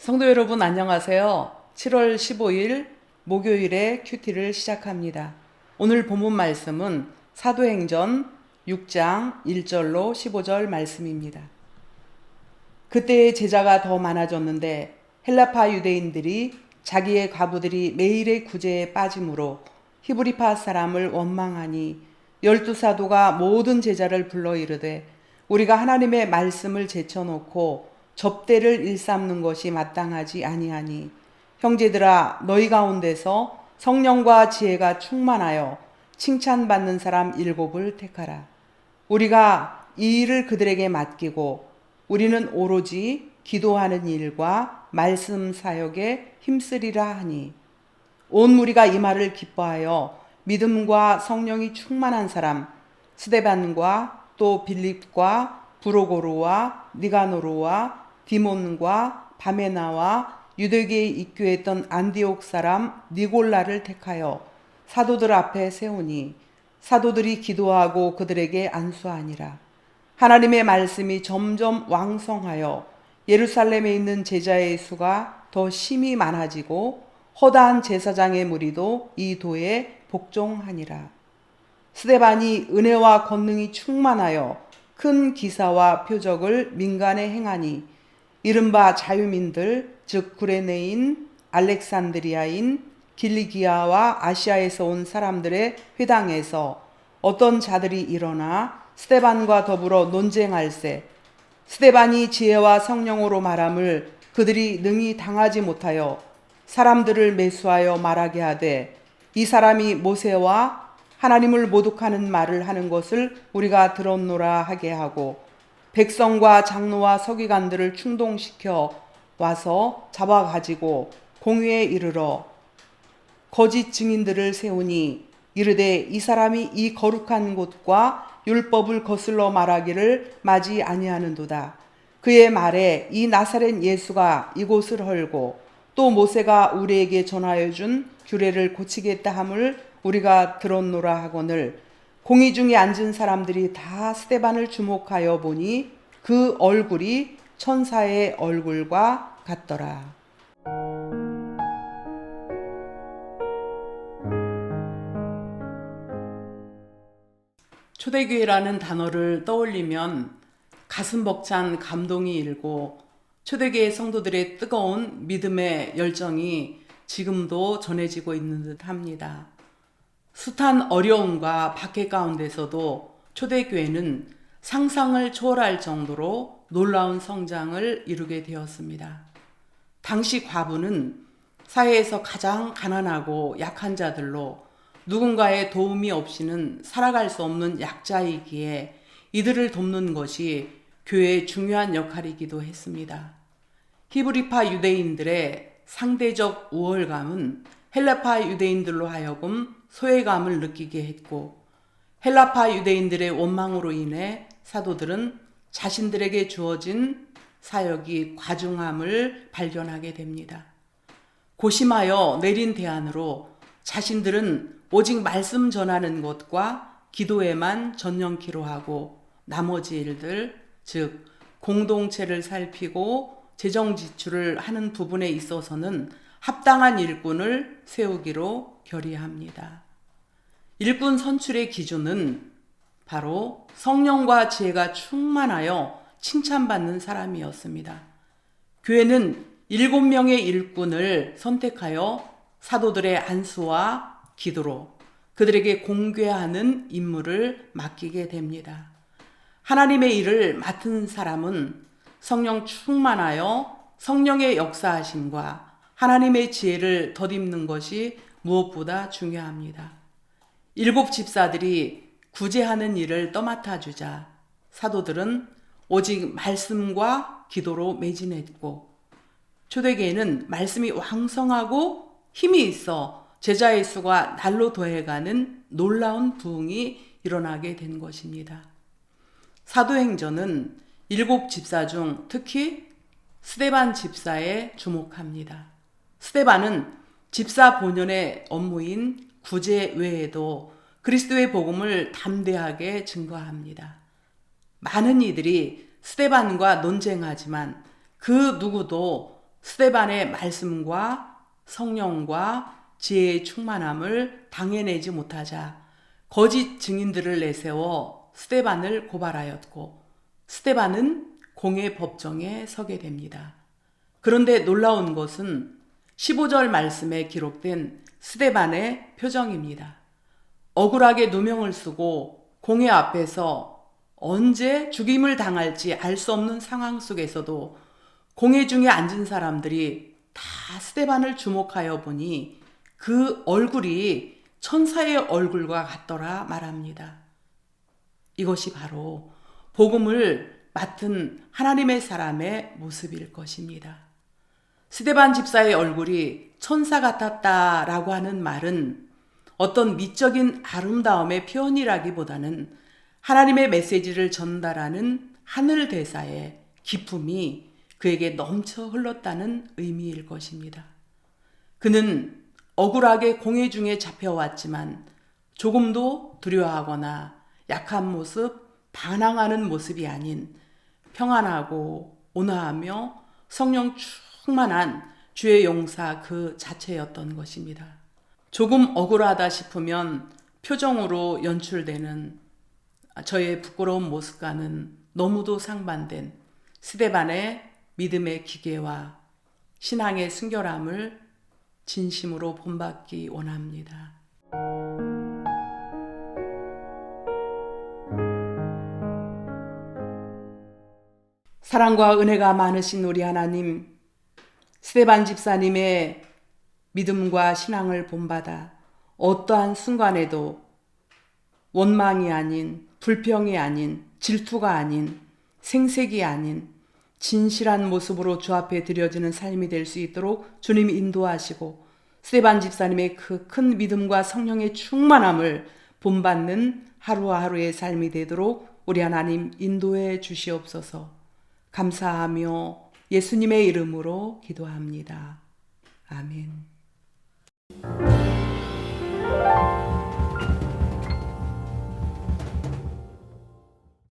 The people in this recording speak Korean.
성도 여러분 안녕하세요. 7월 15일 목요일에 큐티를 시작합니다. 오늘 본문 말씀은 사도행전 6장 1절로 15절 말씀입니다. 그때의 제자가 더 많아졌는데 헬라파 유대인들이 자기의 과부들이 매일의 구제에 빠짐으로 히브리파 사람을 원망하니 12사도가 모든 제자를 불러 이르되 우리가 하나님의 말씀을 제쳐놓고 접대를 일삼는 것이 마땅하지 아니하니 형제들아 너희 가운데서 성령과 지혜가 충만하여 칭찬받는 사람 7을 택하라. 우리가 이 일을 그들에게 맡기고 우리는 오로지 기도하는 일과 말씀 사역에 힘쓰리라 하니 온 무리가 이 말을 기뻐하여 믿음과 성령이 충만한 사람 스데반과 또 빌립과 브로고르와 니가노르와 디몬과 바메나와 유대계에 입교했던 안디옥 사람 니골라를 택하여 사도들 앞에 세우니 사도들이 기도하고 그들에게 안수하니라. 하나님의 말씀이 점점 왕성하여 예루살렘에 있는 제자의 수가 더 심히 많아지고 허다한 제사장의 무리도 이 도에 복종하니라. 스데반이 은혜와 권능이 충만하여 큰 기사와 표적을 민간에 행하니 이른바 자유민들 즉 구레네인, 알렉산드리아인, 길리기아와 아시아에서 온 사람들의 회당에서 어떤 자들이 일어나 스데반과 더불어 논쟁할세 스데반이 지혜와 성령으로 말함을 그들이 능히 당하지 못하여 사람들을 매수하여 말하게 하되 이 사람이 모세와 하나님을 모독하는 말을 하는 것을 우리가 들었노라 하게 하고 백성과 장로와 서기관들을 충동시켜 와서 잡아가지고 공회에 이르러 거짓 증인들을 세우니 이르되 이 사람이 이 거룩한 곳과 율법을 거슬러 말하기를 마지 아니하는도다. 그의 말에 이 나사렛 예수가 이곳을 헐고 또 모세가 우리에게 전하여 준 규례를 고치겠다 함을 우리가 들었노라 하거늘 공의 중에 앉은 사람들이 다 스데반을 주목하여 보니 그 얼굴이 천사의 얼굴과 같더라. 초대교회라는 단어를 떠올리면 가슴 벅찬 감동이 일고 초대교회 성도들의 뜨거운 믿음의 열정이 지금도 전해지고 있는 듯 합니다. 숱한 어려움과 박해 가운데서도 초대교회는 상상을 초월할 정도로 놀라운 성장을 이루게 되었습니다. 당시 과부는 사회에서 가장 가난하고 약한 자들로 누군가의 도움이 없이는 살아갈 수 없는 약자이기에 이들을 돕는 것이 교회의 중요한 역할이기도 했습니다. 히브리파 유대인들의 상대적 우월감은 헬라파 유대인들로 하여금 소외감을 느끼게 했고 헬라파 유대인들의 원망으로 인해 사도들은 자신들에게 주어진 사역이 과중함을 발견하게 됩니다. 고심하여 내린 대안으로 자신들은 오직 말씀 전하는 것과 기도에만 전념키로 하고 나머지 일들, 즉 공동체를 살피고 재정 지출을 하는 부분에 있어서는 합당한 일꾼을 세우기로 결의합니다. 일꾼 선출의 기준은 바로 성령과 지혜가 충만하여 칭찬받는 사람이었습니다. 교회는 7명의 일꾼을 선택하여 사도들의 안수와 기도로 그들에게 공개하는 임무를 맡기게 됩니다. 하나님의 일을 맡은 사람은 성령 충만하여 성령의 역사하심과 하나님의 지혜를 덧입는 것이 무엇보다 중요합니다. 7 집사들이 구제하는 일을 떠맡아 주자 사도들은 오직 말씀과 기도로 매진했고 초대교회는 말씀이 왕성하고 힘이 있어 제자의 수가 날로 더해가는 놀라운 부흥이 일어나게 된 것입니다. 사도행전은 7 집사 중 특히 스데반 집사에 주목합니다. 스데반은 집사 본연의 업무인 구제 외에도 그리스도의 복음을 담대하게 증거합니다. 많은 이들이 스데반과 논쟁하지만 그 누구도 스데반의 말씀과 성령과 지혜의 충만함을 당해내지 못하자 거짓 증인들을 내세워 스데반을 고발하였고 스데반은 공의 법정에 서게 됩니다. 그런데 놀라운 것은 15절 말씀에 기록된 스데반의 표정입니다. 억울하게 누명을 쓰고 공회 앞에서 언제 죽임을 당할지 알 수 없는 상황 속에서도 공회 중에 앉은 사람들이 다 스데반을 주목하여 보니 그 얼굴이 천사의 얼굴과 같더라 말합니다. 이것이 바로 복음을 맡은 하나님의 사람의 모습일 것입니다. 스데반 집사의 얼굴이 천사 같았다라고 하는 말은 어떤 미적인 아름다움의 표현이라기보다는 하나님의 메시지를 전달하는 하늘 대사의 기품이 그에게 넘쳐 흘렀다는 의미일 것입니다. 그는 억울하게 공회 중에 잡혀왔지만 조금도 두려워하거나 약한 모습, 반항하는 모습이 아닌 평안하고 온화하며 성령 충만한 주의 용사 그 자체였던 것입니다. 조금 억울하다 싶으면 표정으로 연출되는 저의 부끄러운 모습과는 너무도 상반된 스데반의 믿음의 기계와 신앙의 순결함을 진심으로 본받기 원합니다. 사랑과 은혜가 많으신 우리 하나님, 스데반 집사님의 믿음과 신앙을 본받아 어떠한 순간에도 원망이 아닌, 불평이 아닌, 질투가 아닌, 생색이 아닌 진실한 모습으로 주 앞에 드려지는 삶이 될 수 있도록 주님이 인도하시고 스데반 집사님의 그 큰 믿음과 성령의 충만함을 본받는 하루하루의 삶이 되도록 우리 하나님 인도해 주시옵소서. 감사하며 예수님의 이름으로 기도합니다. 아멘.